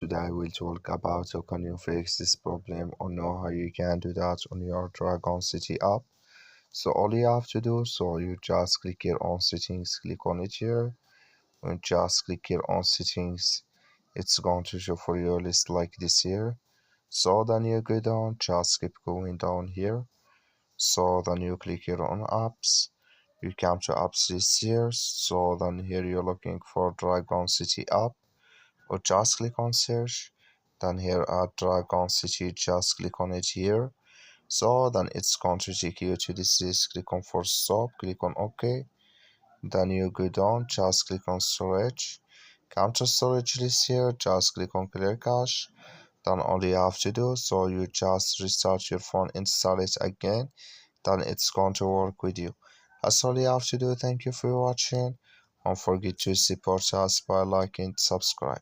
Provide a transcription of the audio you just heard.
Today I will talk about how can you fix this problem or know how you can do that on your Dragon City app. So all you have to do, so you just click here on settings, click on it here, and just click here on settings. It's going to show for you a list like this here. So then you go down, just keep going down here. So then you click here on apps. You come to apps list here. So then here you're looking for Dragon City app, or just click on search. Then here at Dragon City, just click on it here. So then it's going to take you to this list. Click on force stop, click on OK. Then you go down, just click on storage. Come to storage list here, just click on clear cache. Then all you have to do, so you just restart your phone, install it again, then it's going to work with you. That's all you have to do. Thank you for watching. Don't forget to support us by liking, subscribe.